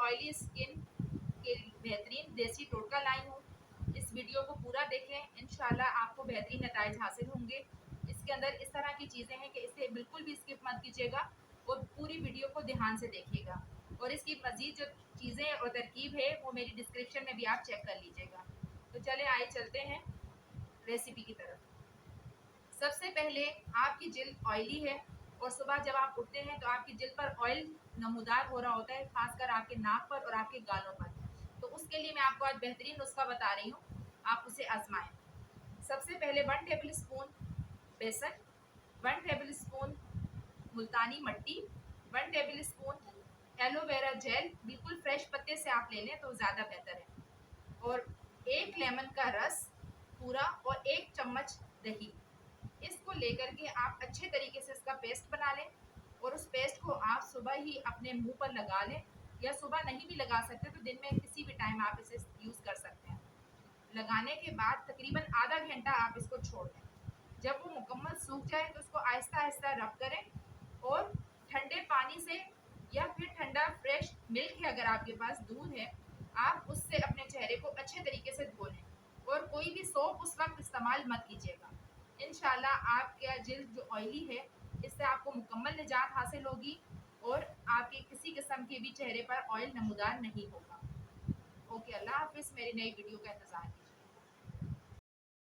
Oily skin के बेहतरीन देसी टोटका लाई हूँ। इस वीडियो को पूरा देखें, इंशाल्लाह आपको बेहतरीन नताइज हासिल होंगे। इसके अंदर इस तरह की चीज़ें हैं कि इसे बिल्कुल भी स्किप मत कीजिएगा और पूरी वीडियो को ध्यान से देखिएगा। और इसकी मज़ीद जो चीज़ें और तरकीब है वो मेरी डिस्क्रिप्शन में भी आप चेक कर लीजिएगा। तो चले आइए चलते हैं रेसिपी की तरफ। सबसे पहले आपकी जिल्द ऑयली है और सुबह जब आप उठते हैं तो आपकी जिल्द पर ऑयल नमूदार हो रहा होता है, खासकर आपके नाक पर और आपके गालों पर। तो उसके लिए मैं आपको आज बेहतरीन नुस्खा बता रही हूँ, आप उसे आजमाएं। सबसे पहले 1 टेबल स्पून बेसन, 1 टेबल स्पून मुल्तानी मट्टी, 1 टेबल स्पून एलोवेरा जेल, बिल्कुल फ्रेश पत्ते से आप ले लें तो ज़्यादा बेहतर है, और 1 लेमन का रस पूरा और 1 चम्मच दही। इसको लेकर के आप अच्छे तरीके से इसका पेस्ट बना लें और उस पेस्ट को आप सुबह ही अपने मुंह पर लगा लें, या सुबह नहीं भी लगा सकते तो दिन में किसी भी टाइम आप इसे यूज़ कर सकते हैं। लगाने के बाद तकरीबन आधा घंटा आप इसको छोड़ दें। जब वो मुकम्मल सूख जाए तो उसको आहिस्ता आहिस्ता रब करें और ठंडे पानी से या फिर ठंडा फ्रेश मिल्क है, अगर आपके पास दूध है, आप उससे अपने चेहरे को अच्छे तरीके से धो लें और कोई भी सोप उस वक्त इस्तेमाल मत कीजिएगा। इंशाल्लाह आपका जिल्द जो ऑयली है इससे आपको मुकम्मल निजात हासिल होगी और आपके किसी किस्म के भी चेहरे पर ऑयल नमूदार नहीं होगा। ओके, अल्लाह हाफिज़। मेरी नई वीडियो का इंतज़ार कीजिए।